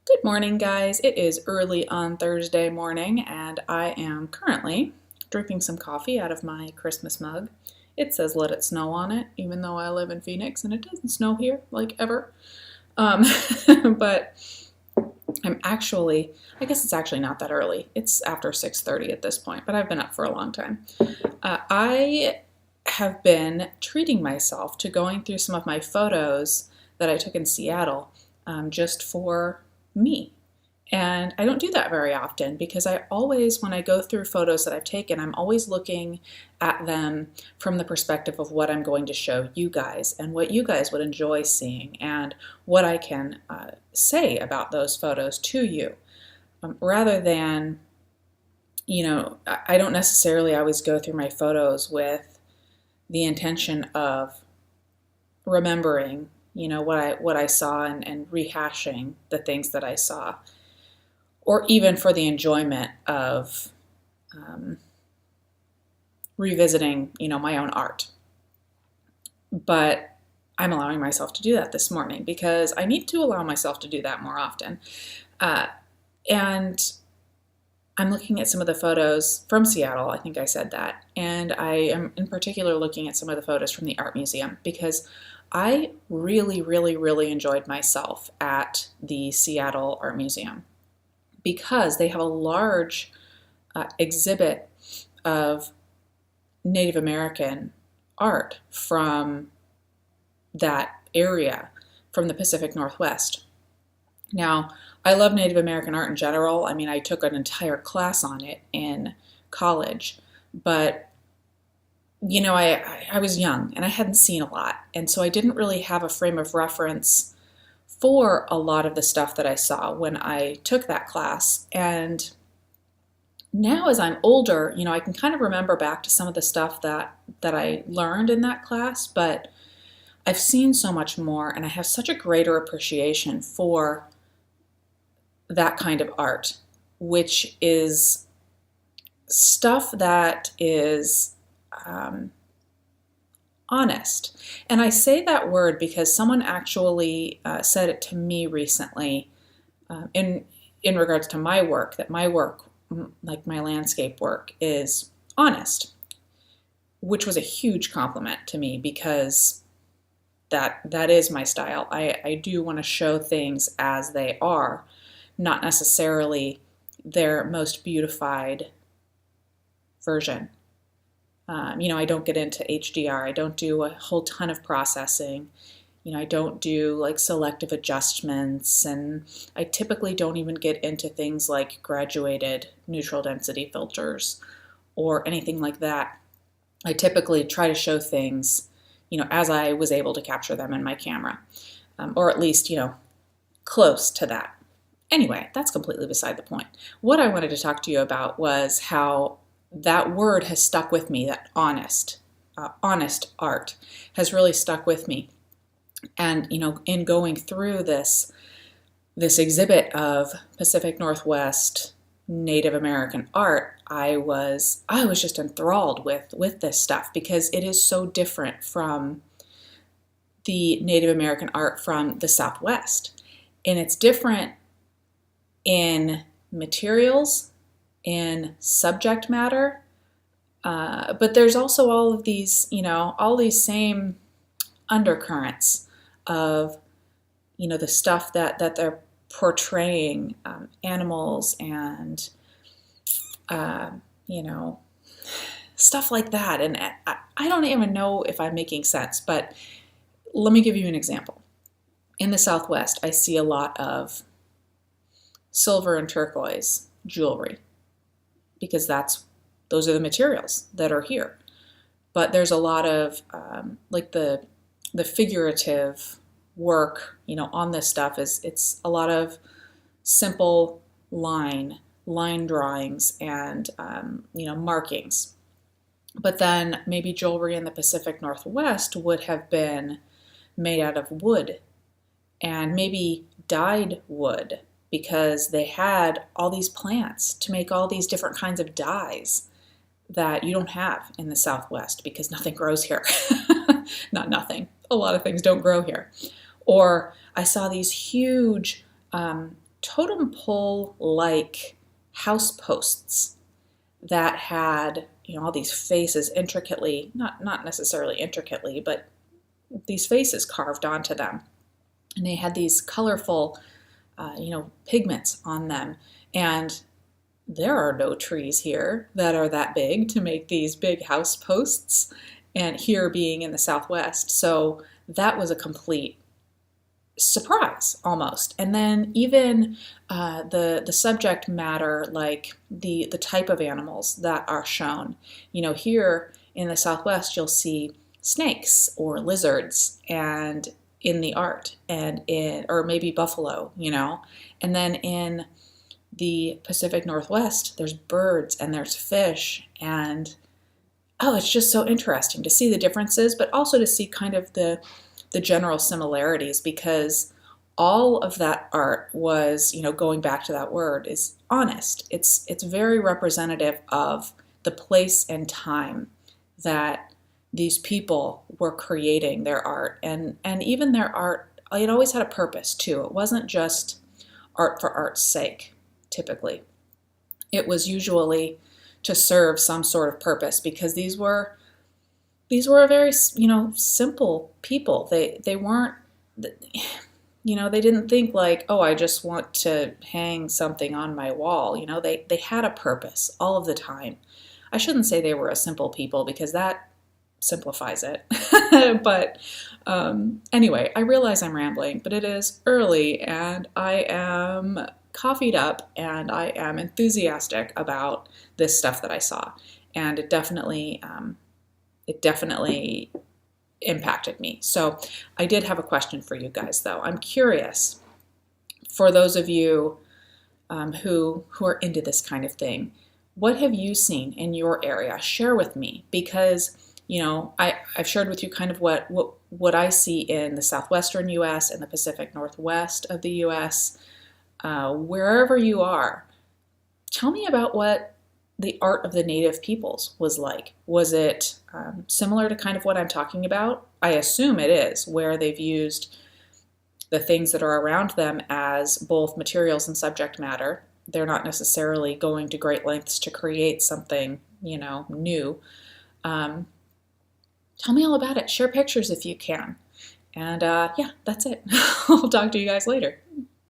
Good morning, guys. It is early on Thursday morning, and I am currently drinking some coffee out of my Christmas mug. It says "Let It Snow" on it, even though I live in Phoenix and it doesn't snow here, like ever. Um, but I guess it's actually not that early. It's after 6:30 at this point, but I've been up for a long time. I have been treating myself to going through some of my photos that I took in Seattle, just for me. And I don't do that very often because when I go through photos that I've taken, I'm always looking at them from the perspective of what I'm going to show you guys and what you guys would enjoy seeing and what I can say about those photos to you. Rather than, I don't necessarily always go through my photos with the intention of remembering, what I saw and rehashing the things that I saw, or even for the enjoyment of revisiting, my own art. But I'm allowing myself to do that this morning because I need to allow myself to do that more often. And I'm looking at some of the photos from Seattle. I think I said that. And I am in particular looking at some of the photos from the art museum because I really, really, really enjoyed myself at the Seattle Art Museum because they have a large exhibit of Native American art from that area, from the Pacific Northwest. Now, I love Native American art in general. I mean, I took an entire class on it in college, but I was young and I hadn't seen a lot, and so I didn't really have a frame of reference for a lot of the stuff that I saw when I took that class. And now as I'm older, I can kind of remember back to some of the stuff that I learned in that class, but I've seen so much more and I have such a greater appreciation for that kind of art, which is stuff that is honest. And I say that word because someone actually said it to me recently, in regards to my work, that my work, like my landscape work, is honest, which was a huge compliment to me because that is my style. I do want to show things as they are, not necessarily their most beautified version. I don't get into HDR. I don't do a whole ton of processing. I don't do like selective adjustments, and I typically don't even get into things like graduated neutral density filters or anything like that. I typically try to show things, as I was able to capture them in my camera, or at least, close to that. Anyway, that's completely beside the point. What I wanted to talk to you about was how that word has stuck with me, that honest art has really stuck with me. And, in going through this exhibit of Pacific Northwest Native American art, I was just enthralled with this stuff because it is so different from the Native American art from the Southwest. And it's different in materials, in subject matter, but there's also all of these, all these same undercurrents of, the stuff that they're portraying, animals and, stuff like that. And I don't even know if I'm making sense, but let me give you an example. In the Southwest, I see a lot of silver and turquoise jewelry because those are the materials that are here. But there's a lot of like the figurative work, on this stuff it's a lot of simple line drawings and markings. But then maybe jewelry in the Pacific Northwest would have been made out of wood and maybe dyed wood because they had all these plants to make all these different kinds of dyes that you don't have in the Southwest because nothing grows here. Not nothing. A lot of things don't grow here. Or I saw these huge totem pole like house posts that had, all these faces intricately, not necessarily intricately, but these faces carved onto them. And they had these colorful, pigments on them. And there are no trees here that are that big to make these big house posts, and here being in the Southwest. So that was a complete surprise almost. And then even the subject matter, like the type of animals that are shown. Here in the Southwest, you'll see snakes or lizards, and in the art, or maybe buffalo, and then in the Pacific Northwest, there's birds and there's fish, and it's just so interesting to see the differences, but also to see kind of the general similarities, because all of that art was, going back to that word, is honest. It's very representative of the place and time that these people were creating their art, and even their art, it always had a purpose too. It wasn't just art for art's sake. Typically, it was usually to serve some sort of purpose, because these were a very, simple people. They weren't, they didn't think like, oh, I just want to hang something on my wall. They had a purpose all of the time. I shouldn't say they were a simple people, because that simplifies it. But anyway, I realize I'm rambling, but it is early and I am coffeeed up and I am enthusiastic about this stuff that I saw. And it definitely impacted me. So I did have a question for you guys, though. I'm curious, for those of you who are into this kind of thing, what have you seen in your area? Share with me, because I've shared with you kind of what I see in the southwestern U.S. and the Pacific Northwest of the U.S. Wherever you are, tell me about what the art of the native peoples was like. Was it similar to kind of what I'm talking about? I assume it is, where they've used the things that are around them as both materials and subject matter. They're not necessarily going to great lengths to create something, new. Tell me all about it. Share pictures if you can. And yeah, that's it. I'll talk to you guys later.